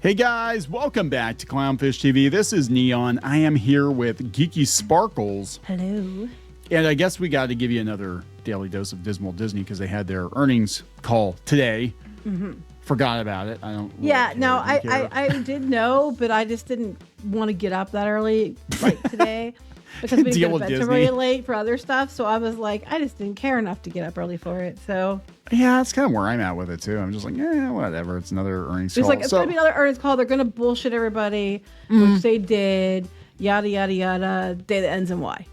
Hey guys, welcome back to Clownfish TV. This is Kneon. I am here with Geeky Sparkles. Hello. And I guess we got to give you another daily dose of Dismal Disney because they had their earnings call today. Forgot about it. I don't. Yeah, no, I did know, but I just didn't want to get up that early like today because we didn't get to bed really late for other stuff. So I was like, I just didn't care enough to get up early for it. So yeah, that's kind of where I'm at with it too. I'm just like, whatever. It's another earnings call. It's like it's gonna be another earnings call. They're gonna bullshit everybody, which they did. Yada yada yada. Day that ends in Y.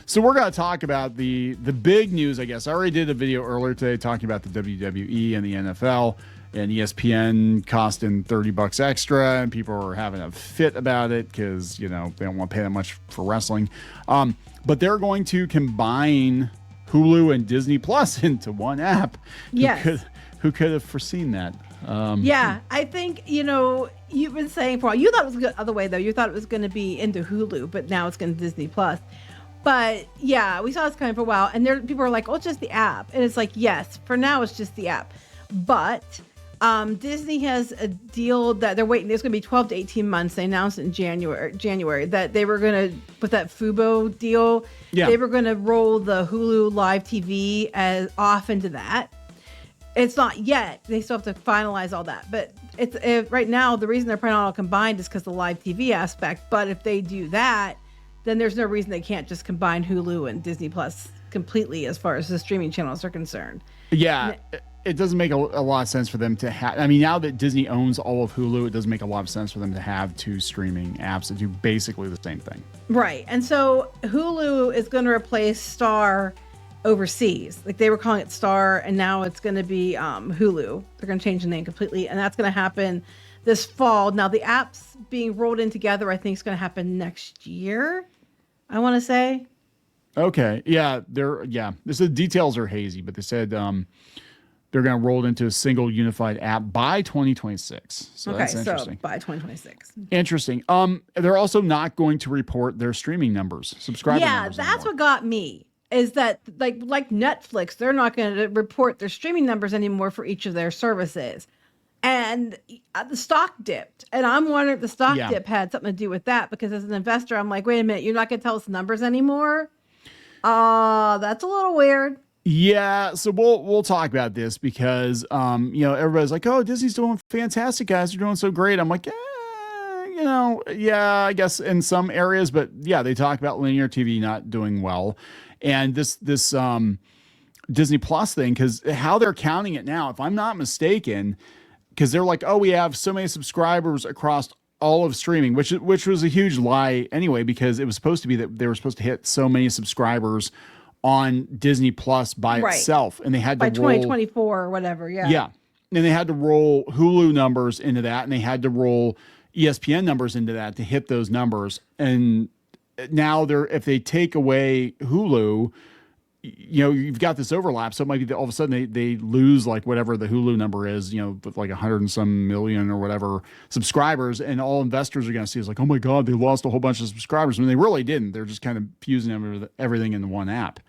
So we're going to talk about the big news, I guess. I already did a video earlier today talking about the WWE and the NFL and ESPN costing $30 extra, and people are having a fit about it because, you know, they don't want to pay that much for wrestling. But they're going to combine Hulu and Disney Plus into one app. Yes. Who could have foreseen that? Yeah, I think, you know, you've been saying for a while, you thought it was the other way, though. You thought it was going to be into Hulu, but now it's going to Disney Plus. But yeah, we saw this coming for a while, and people are like, "Oh, it's just the app," and it's like, yes, for now it's just the app. But Disney has a deal that they're waiting. There's going to be 12 to 18 months. They announced in January that they were going to, with that Fubo deal, they were going to roll the Hulu Live TV as off into that. It's not yet. They still have to finalize all that. But right now, the reason they're putting it all combined is because the live TV aspect. But if they do that, then there's no reason they can't just combine Hulu and Disney Plus completely as far as the streaming channels are concerned. Yeah, it doesn't make a lot of sense for them to have. I mean, now that Disney owns all of Hulu, it doesn't make a lot of sense for them to have two streaming apps that do basically the same thing. Right. And so Hulu is going to replace Star overseas. Like they were calling it Star, and now it's going to be Hulu. They're going to change the name completely, and that's going to happen this fall. Now, the apps being rolled in together, I think, is going to happen next year, I want to say. Okay. Yeah. The details are hazy, but they said they're going to roll it into a single unified app by 2026. So that's interesting. So by 2026. Interesting. They're also not going to report their streaming numbers, subscriber numbers. Yeah, that's what got me. Is that like Netflix, they're not going to report their streaming numbers anymore for each of their services. And the stock dipped. And I'm wondering if the stock dip had something to do with that. Because as an investor, I'm like, wait a minute, you're not going to tell us numbers anymore? That's a little weird. Yeah, so we'll talk about this because, everybody's like, oh, Disney's doing fantastic, guys. You're doing so great. I'm like, I guess in some areas. But, yeah, they talk about linear TV not doing well. And this Disney Plus thing, because how they're counting it now, if I'm not mistaken, because they're like, oh, we have so many subscribers across all of streaming, which was a huge lie anyway, because it was supposed to be that they were supposed to hit so many subscribers on Disney Plus by itself, and they had to by 2024 or whatever. Yeah. And they had to roll Hulu numbers into that, and they had to roll ESPN numbers into that to hit those numbers. And now if they take away Hulu, you've got this overlap. So it might be that all of a sudden they lose like whatever the Hulu number is, with like 100 and some million or whatever subscribers. And all investors are going to see is like, oh my God, they lost a whole bunch of subscribers. When they really didn't. They're just kind of fusing everything into one app.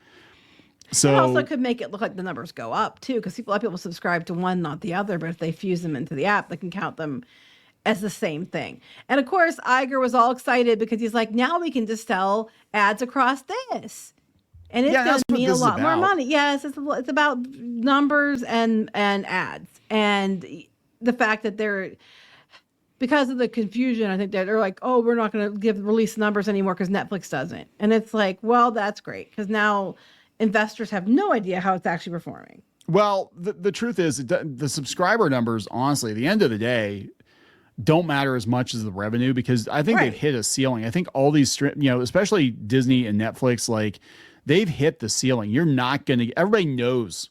So it also could make it look like the numbers go up too, because a lot of people subscribe to one, not the other. But if they fuse them into the app, they can count them as the same thing. And of course, Iger was all excited because he's like, now we can just sell ads across this. And it's going to mean a lot more money. Yes, it's about numbers and ads. And the fact that because of the confusion, I think that they're like, oh, we're not going to release numbers anymore because Netflix doesn't. And it's like, well, that's great, because now investors have no idea how it's actually performing. Well, the truth is the subscriber numbers, honestly, at the end of the day, don't matter as much as the revenue, because I think they've hit a ceiling. I think all these, especially Disney and Netflix, like, they've hit the ceiling. You're not going to, everybody knows,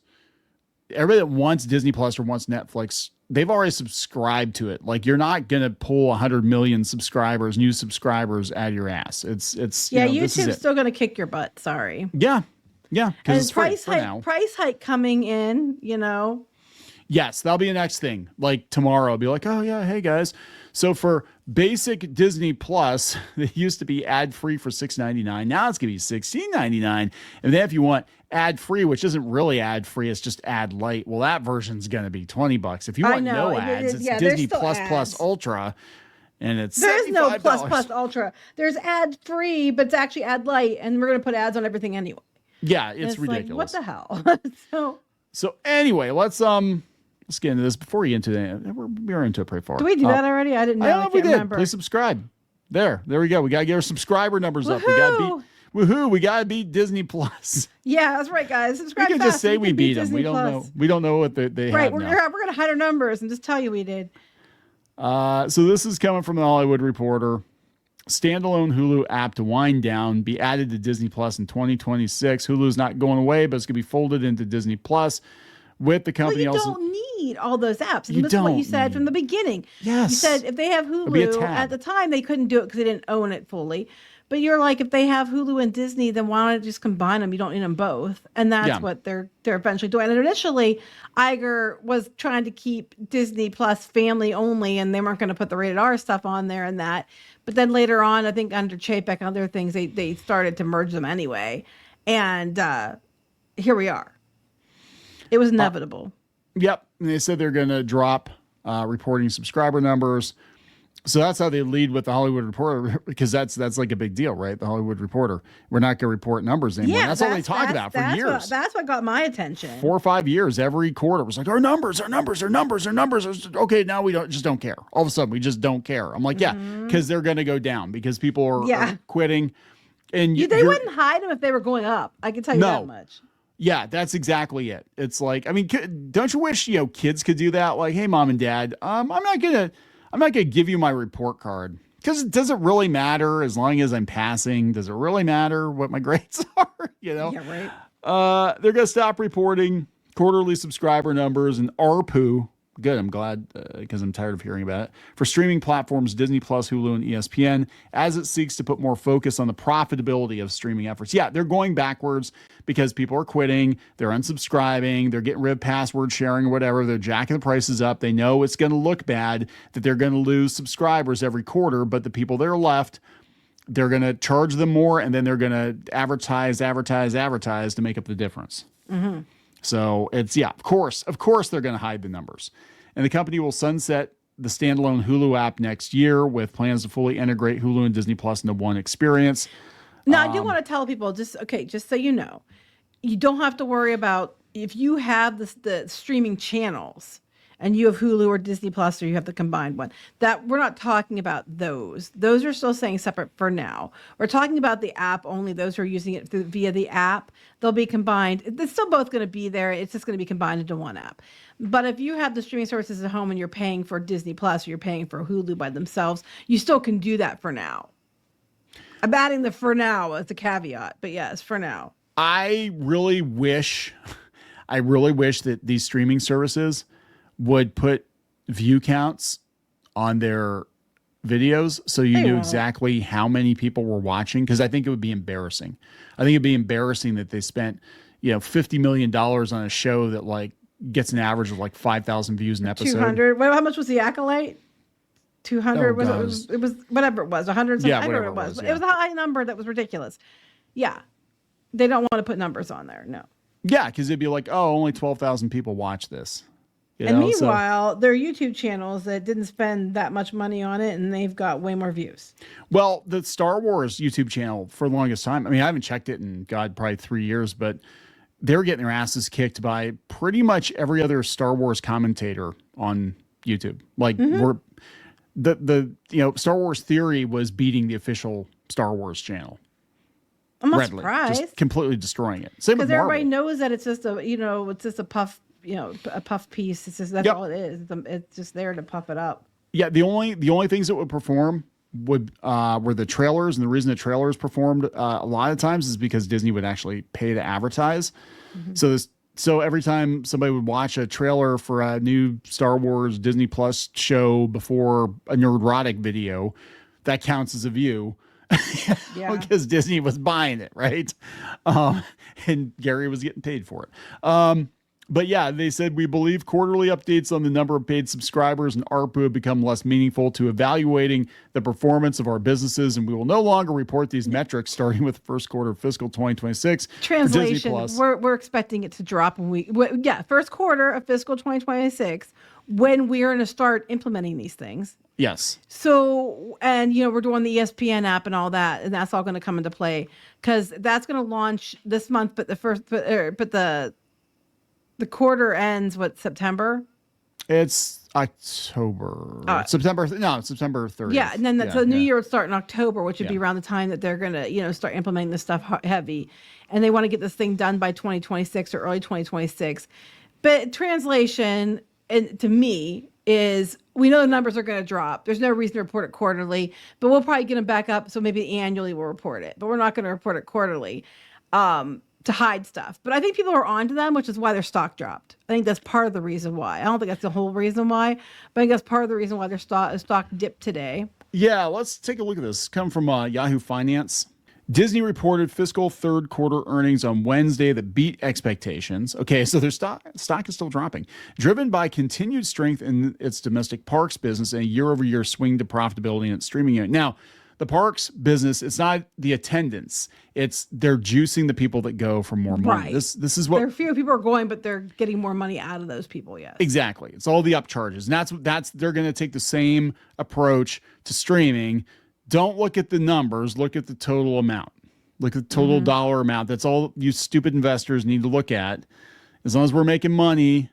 everybody that wants Disney Plus or wants Netflix, they've already subscribed to it. Like, you're not going to pull 100 million new subscribers out of your ass. It's YouTube's still going to kick your butt. Sorry. Yeah. Yeah. And price hike coming in, Yes, that'll be the next thing. Like tomorrow, I'll be like, oh yeah, hey guys. So for basic Disney Plus, it used to be ad free for $6.99. Now it's gonna be $16.99. And then if you want ad free, which isn't really ad free, it's just ad light. Well, that version's gonna be $20. If you want no ads, it's Disney Plus ads. Plus Ultra. And it's there's no plus ultra. There's ad free, but it's actually ad light, and we're gonna put ads on everything anyway. Yeah, it's ridiculous. Like, what the hell? So anyway, let's get into this. Before we get into that, we're into it pretty far. Do we do that already? I didn't know. I can't remember. Please subscribe. There we go. We gotta get our subscriber numbers up. We gotta beat Disney Plus. Yeah, that's right, guys. Subscribe. We can just say we beat them. We don't know. We don't know what they right, have. Right, we're gonna hide our numbers and just tell you we did. So this is coming from the Hollywood Reporter. Standalone Hulu app to wind down, be added to Disney Plus in 2026. Hulu's not going away, but it's gonna be folded into Disney Plus. With the company you also. Don't need all those apps. And that's what you said from the beginning. Yes. You said if they have Hulu, at the time they couldn't do it because they didn't own it fully. But you're like, if they have Hulu and Disney, then why don't you just combine them? You don't need them both. And that's what they're eventually doing. And initially, Iger was trying to keep Disney Plus family only, and they weren't going to put the rated R stuff on there and that. But then later on, I think under Chapek and other things, they started to merge them anyway. And here we are. It was inevitable. Yep. And they said they're going to drop reporting subscriber numbers. So that's how they lead with the Hollywood Reporter, because that's like a big deal, right? The Hollywood Reporter. We're not going to report numbers anymore. Yeah, that's all they talk about for years. That's what got my attention. 4 or 5 years, every quarter was like, our numbers. Okay, now we don't care. All of a sudden, we just don't care. I'm like, yeah, because they're going to go down because people are quitting. And they wouldn't hide them if they were going up. I can tell you that much. Yeah, that's exactly it. It's like, I mean, don't you wish, kids could do that? Like, hey, mom and dad, I'm not gonna give you my report card because it doesn't really matter as long as I'm passing. Does it really matter what my grades are? Yeah, right. They're gonna stop reporting quarterly subscriber numbers and ARPU. Good. I'm glad because I'm tired of hearing about it. For streaming platforms, Disney Plus, Hulu, and ESPN, as it seeks to put more focus on the profitability of streaming efforts. Yeah, they're going backwards because people are quitting. They're unsubscribing. They're getting rid of password sharing or whatever. They're jacking the prices up. They know it's going to look bad, that they're going to lose subscribers every quarter, but the people that are left, they're going to charge them more, and then they're going to advertise to make up the difference. Mm-hmm. So it's, of course they're going to hide the numbers. And the company will sunset the standalone Hulu app next year with plans to fully integrate Hulu and Disney Plus into one experience. Now, I do want to tell people, just so you know, you don't have to worry about if you have the streaming channels and you have Hulu or Disney Plus, or you have the combined one, that we're not talking about those. Those are still staying separate for now. We're talking about the app only. Those who are using it via the app, they'll be combined. It's still both going to be there. It's just going to be combined into one app. But if you have the streaming services at home and you're paying for Disney Plus or you're paying for Hulu by themselves, you still can do that for now. I'm adding the for now as a caveat, but yes, for now. I really wish that these streaming services would put view counts on their videos so you knew exactly how many people were watching, because I think it would be embarrassing. I think it'd be embarrassing that they spent, $50 million on a show that like gets an average of like 5,000 views an episode. 200. How much was the Acolyte? 200 it was whatever it was, 100 something. I don't know what it was. It was a high number that was ridiculous. Yeah. They don't want to put numbers on there. No. Yeah, because it'd be like, only 12,000 people watch this. And meanwhile, there are YouTube channels that didn't spend that much money on it, and they've got way more views. Well, the Star Wars YouTube channel for the longest time, I mean, I haven't checked it in, probably 3 years, but they're getting their asses kicked by pretty much every other Star Wars commentator on YouTube. Like, we're Star Wars Theory was beating the official Star Wars channel. I'm not surprised. Just completely destroying it. Same with Marvel. Because everybody knows that it's just a puff. A puff piece. It's just, that's all it is. It's just there to puff it up. Yeah, the only things that would perform were the trailers, and the reason the trailers performed a lot of times is because Disney would actually pay to advertise. Mm-hmm. So every time somebody would watch a trailer for a new Star Wars Disney Plus show before a Nerdrotic video, that counts as a view. Because Disney was buying it, right? And Gary was getting paid for it. But yeah, they said, we believe quarterly updates on the number of paid subscribers and ARPU have become less meaningful to evaluating the performance of our businesses, and we will no longer report these metrics starting with the first quarter of fiscal 2026. Translation, we're expecting it to drop first quarter of fiscal 2026 when we're going to start implementing these things. Yes. So, and we're doing the ESPN app and all that, and that's all going to come into play because that's going to launch this month. But the quarter ends September. It's October. September 30th. Yeah, and then the new year would start in October, which would be around the time that they're going to start implementing this stuff heavy, and they want to get this thing done by 2026 or early 2026. But translation, and to me, is we know the numbers are going to drop. There's no reason to report it quarterly, but we'll probably get them back up. So maybe annually we'll report it, but we're not going to report it quarterly to hide stuff. But I think people are onto them, which is why their stock dropped. I think that's part of the reason why. I don't think that's the whole reason why, but I think that's part of the reason why their stock dipped today. Yeah, let's take a look at this. Come from Yahoo Finance. Disney reported fiscal third quarter earnings on Wednesday that beat expectations. Okay, so their stock is still dropping, driven by continued strength in its domestic parks business and a year-over-year swing to profitability in its streaming unit. Now, the parks business, it's not the attendance. It's they're juicing the people that go for more money. Right. This is what there are fewer people are going, but they're getting more money out of those people. Yes, exactly. It's all the upcharges, and that's they're going to take the same approach to streaming. Don't look at the numbers. Look at the total amount. Look at the total dollar amount. That's all you stupid investors need to look at. As long as we're making money,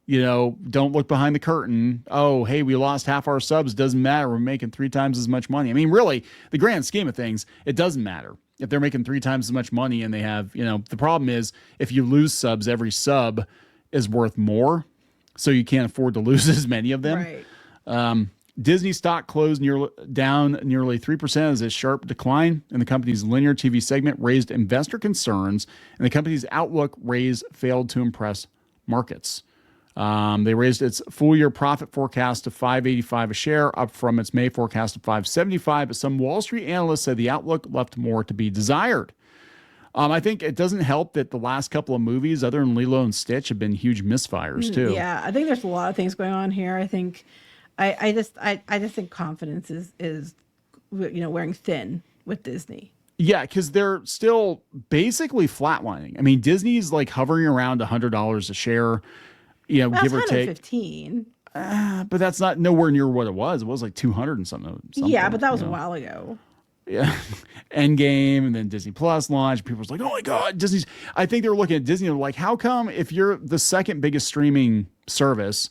don't look behind the curtain. Oh, hey, we lost half our subs. Doesn't matter. We're making 3 times as much money. I mean, really, the grand scheme of things, it doesn't matter. If they're making 3 times as much money and they have, the problem is if you lose subs, every sub is worth more. So you can't afford to lose as many of them. Right. Disney stock closed down nearly 3% as a sharp decline in the company's linear TV segment raised investor concerns, and the company's outlook raise failed to impress markets. They raised its full-year profit forecast to $5.85 a share, up from its May forecast of $5.75, but some Wall Street analysts said the outlook left more to be desired. I think it doesn't help that the last couple of movies, other than Lilo and Stitch, have been huge misfires, too. Yeah, I think there's a lot of things going on here. I think I just think confidence is wearing thin with Disney. Yeah, because they're still basically flatlining. I mean, Disney's like hovering around $100 a share, give or take. 115. But that's not nowhere near what it was. It was like 200 and something. Yeah, but that was a while ago. Yeah, Endgame, and then Disney Plus launched. People was like, "Oh my God, Disney's." I think they were looking at Disney and like, "How come if you're the second biggest streaming service,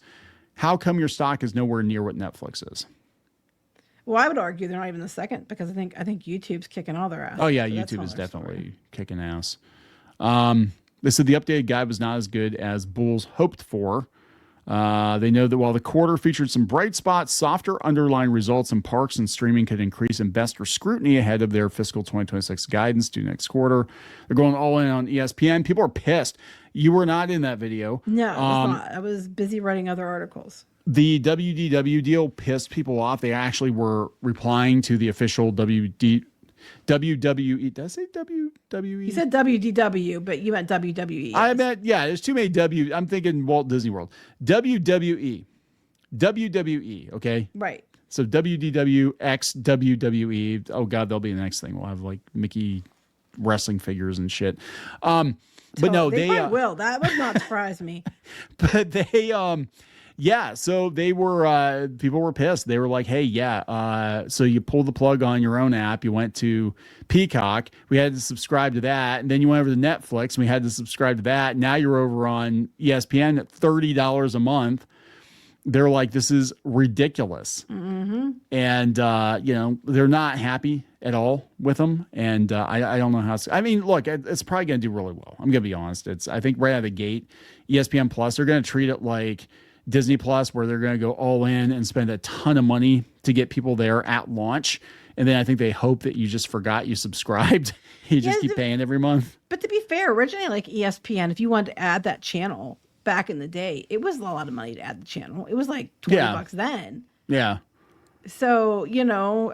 how come your stock is nowhere near what Netflix is?" Well, I would argue they're not even the second because I think YouTube's kicking all their ass. Oh yeah, so YouTube is definitely kicking ass. They said the updated guide was not as good as bulls hoped for. They know that while the quarter featured some bright spots, softer underlying results in parks and streaming could increase investor scrutiny ahead of their fiscal 2026 guidance due next quarter. They're going all in on ESPN. People are pissed. You were not in that video. No, I was not. I was busy writing other articles. The WDW deal pissed people off. They actually were replying to the official WWE. Did I say WWE? You said WDW, but you meant WWE. I meant, yeah, there's too many W. I'm thinking Walt Disney World. WWE. WWE, okay? Right. So WDW X WWE. Oh, God, that'll be the next thing. We'll have like Mickey wrestling figures and shit. But no, they will. That would not surprise me. But they, yeah, so they were, people were pissed. They were like, hey, yeah, so you pulled the plug on your own app. You went to Peacock. We had to subscribe to that. And then you went over to Netflix and we had to subscribe to that. Now you're over on ESPN at $30 a month. They're like, this is ridiculous. Mm-hmm. And, they're not happy at all with them. And I don't know how I mean, look, it's probably going to do really well. I'm going to be honest. I think right out of the gate, ESPN Plus, they're going to treat it like Disney Plus, where they're going to go all in and spend a ton of money to get people there at launch. And then I think they hope that you just forgot you subscribed. You just keep paying every month. But to be fair, originally, like ESPN, if you wanted to add that channel back in the day, it was a lot of money to add the channel. It was like $20 then. Yeah. So,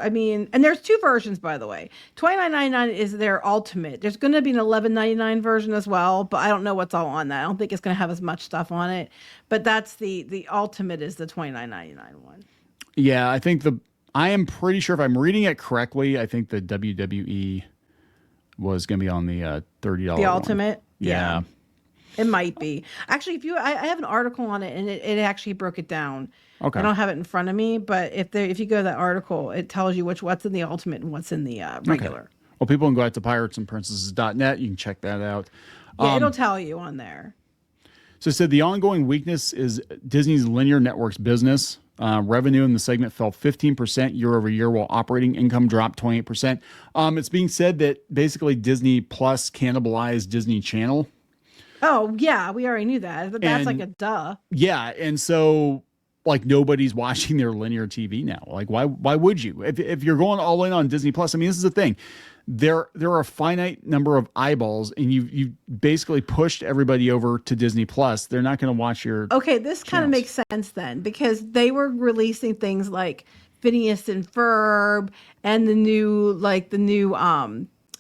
I mean, and there's two versions, by the way. $29.99 is their ultimate. There's going to be an $11.99 version as well, but I don't know what's all on that. I don't think it's going to have as much stuff on it. But that's the ultimate is the $29.99 one. Yeah, I am pretty sure if I'm reading it correctly, I think the WWE was going to be on the $30 The one. ultimate? Yeah. It might be. Actually, I have an article on it, and it actually broke it down. Okay. I don't have it in front of me, but if you go to that article, it tells you what's in the ultimate and what's in the regular. Okay. Well, people can go out to piratesandprincesses.net. You can check that out. Yeah, it'll tell you on there. So it said the ongoing weakness is Disney's linear networks business. Revenue in the segment fell 15% year over year, while operating income dropped 28%. It's being said that basically Disney Plus cannibalized Disney Channel. Oh, yeah, we already knew that. But that's like a duh. Yeah, and so like nobody's watching their linear TV now. Like why would you? If you're going all in on Disney Plus, I mean, this is the thing. There are a finite number of eyeballs, and you basically pushed everybody over to Disney Plus. They're not going to watch your Okay, this kind of makes sense then, because they were releasing things like Phineas and Ferb and the new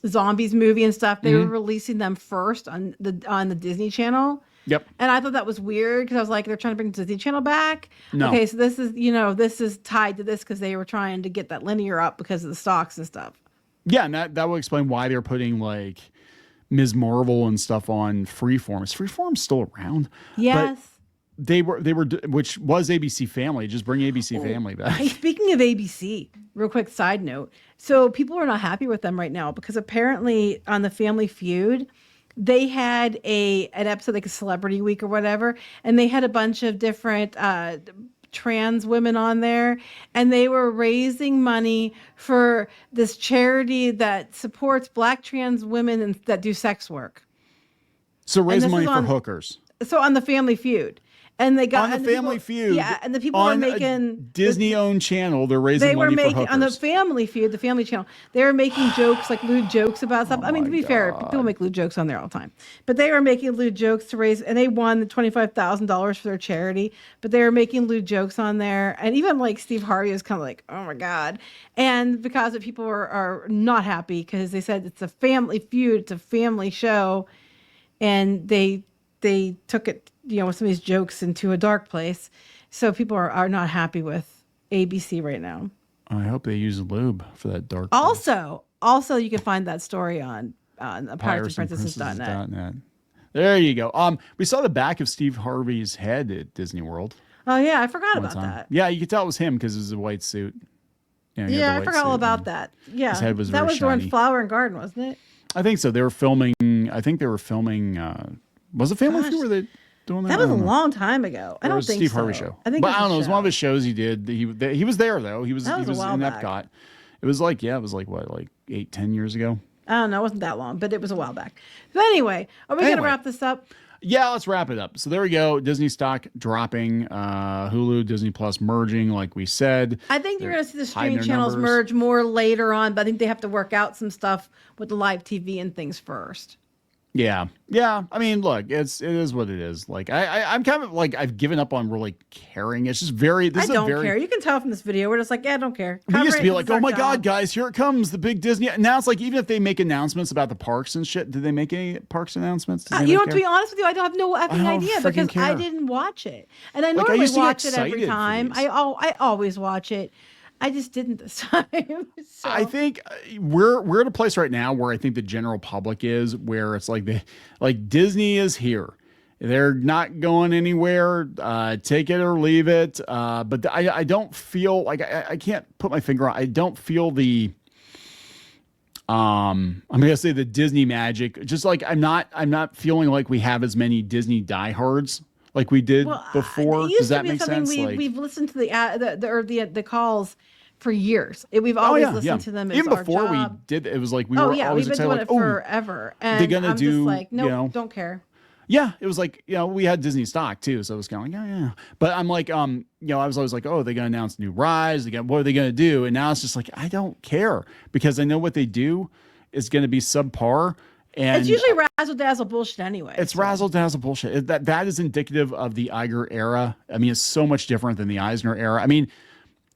zombies movie and stuff. They were releasing them first on the Disney Channel. Yep. And I thought that was weird because I was like, they're trying to bring the Disney Channel back. No. Okay, so this is tied to this because they were trying to get that linear up because of the stocks and stuff. Yeah, and that will explain why they're putting like Ms. Marvel and stuff on Freeform. Is Freeform still around? Yes. But they were, which was ABC Family. Just bring ABC Family back. Hey, speaking of ABC, real quick side note. So people are not happy with them right now because apparently on the Family Feud, they had an episode like a Celebrity Week or whatever, and they had a bunch of different trans women on there, and they were raising money for this charity that supports Black trans women that do sex work. So raise money for hookers. So on the Family Feud. And they got on the Family Feud. Yeah, and the people were making Disney-owned channel. They're raising money for hookers. On the Family Feud, the Family Channel. They were making jokes, like lewd jokes about stuff. I mean, to be fair, people make lewd jokes on there all the time. But they were making lewd jokes to raise, and they won the $25,000 for their charity. But they were making lewd jokes on there, and even like Steve Harvey was kind of like, "Oh my god!" And because of people are not happy because they said it's a Family Feud, it's a family show, and they took it, with some of these jokes into a dark place. So people are not happy with ABC right now. I hope they use lube for that dark place. Also, you can find that story on piratesandprincesses.net. There you go. We saw the back of Steve Harvey's head at Disney World. Oh yeah, I forgot about that. Yeah, you could tell it was him because it was a white suit. Yeah, I forgot all about that. Yeah, his head was that very was shiny. during Flower and Garden, wasn't it? I think so. They were filming. Was it Family Feud? Were they doing that? That was a long time ago. I don't think so. Steve Harvey show. I think, but I don't know. It was one of his shows he did. He was there though. He was in back. Epcot. It was like what, like 8-10 years ago. I don't know. It wasn't that long, but it was a while back. But anyway, are we going to wrap this up? Yeah, let's wrap it up. So there we go. Disney stock dropping, Hulu, Disney Plus merging, like we said. I think you're going to see the streaming channels merge more later on, but I think they have to work out some stuff with the live TV and things first. Yeah. I mean, look, it is what it is. Like I'm kind of like I've given up on really caring. It's just I don't care. You can tell from this video. We're just like, yeah, I don't care. We used to be like, oh my god, guys, here it comes, the big Disney. Now it's like even if they make announcements about the parks and shit, did they make any parks announcements? To be honest with you, I don't have no effing idea because I didn't watch it, and I normally watch it every time. I always watch it. I just didn't this time. So. I think we're at a place right now where I think the general public is, where it's like Disney is here. They're not going anywhere. Take it or leave it. But I don't feel like I can't put my finger on. I don't feel the. I'm gonna say the Disney magic. Just like I'm not feeling like we have as many Disney diehards like we did before. Does that make sense? We've listened to the calls for years. We've always listened to them. Even before we did, it was like we were always excited. We've been doing it forever. And they're gonna do just like, nope, don't care. Yeah, it was like, we had Disney stock too, so it was kind of like, yeah. But I'm like, I was always like, oh, they're gonna announce new rides. What are they gonna do? And now it's just like, I don't care because I know what they do is gonna be subpar. And it's usually razzle dazzle bullshit anyway. It's razzle dazzle bullshit. That is indicative of the Iger era. I mean, it's so much different than the Eisner era. I mean,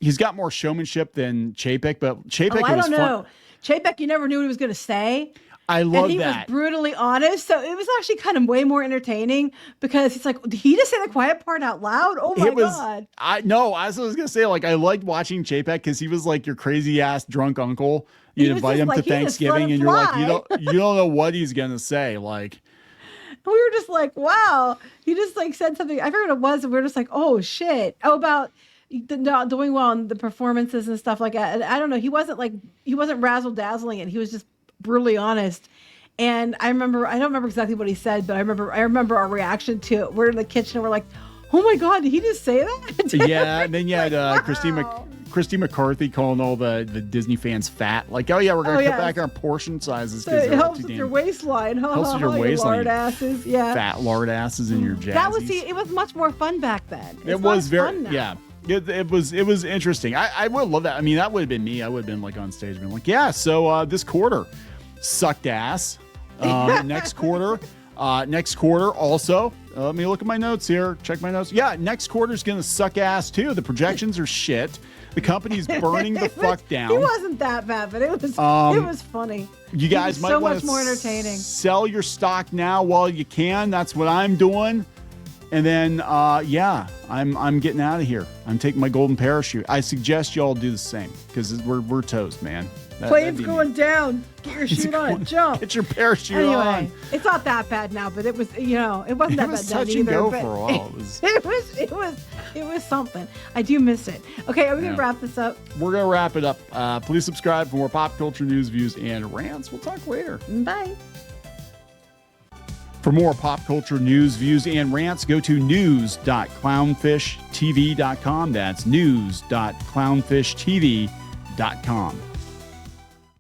he's got more showmanship than Chapek, but Chapek I was don't know. fun. Chapek, you never knew what he was going to say. I love and he that. was brutally honest. So it was actually kind of way more entertaining because it's like, did he just say the quiet part out loud? Oh my God. I was going to say, like, I liked watching Chapek because he was like your crazy ass drunk uncle. You invite him to Thanksgiving and you're like, you don't know what he's going to say. Like, we were just like, wow. He just like said something. I forget what it was. And we were just like, oh shit. Oh, about not doing well in the performances and stuff like that. I don't know. He wasn't razzle dazzling and he was just brutally honest. And I don't remember exactly what he said, but I remember our reaction to it. We're in the kitchen and we're like, oh my God, did he just say that? Yeah. And then you had Christy McCarthy calling all the Disney fans fat. Like, oh yeah, we're going to cut back our portion sizes. So it helps with your waistline. Helps with your waistline. Lard asses. Yeah. Fat lard asses in your jazzies. It was much more fun back then. It was very, yeah. It was interesting. I would love that. I mean, that would have been me. I would have been like on stage being like, yeah, so this quarter sucked ass. Next quarter also, let me look at my notes here. Check my notes. Yeah, next quarter is going to suck ass too. The projections are shit. The company's burning the fuck down. It wasn't that bad, but it was funny. You guys might want much more entertaining. Sell your stock now while you can. That's what I'm doing. And then, I'm getting out of here. I'm taking my golden parachute. I suggest y'all do the same because we're toast, man. Plane's going down. Get your chute on. Jump. Get your parachute on. It's not that bad now, but it was, it wasn't that bad. It was touch and go for a while. It was something. I do miss it. Okay, are we gonna wrap this up? We're gonna wrap it up. Please subscribe for more pop culture news, views, and rants. We'll talk later. Bye. For more pop culture news, views, and rants, go to news.clownfishtv.com. That's news.clownfishtv.com.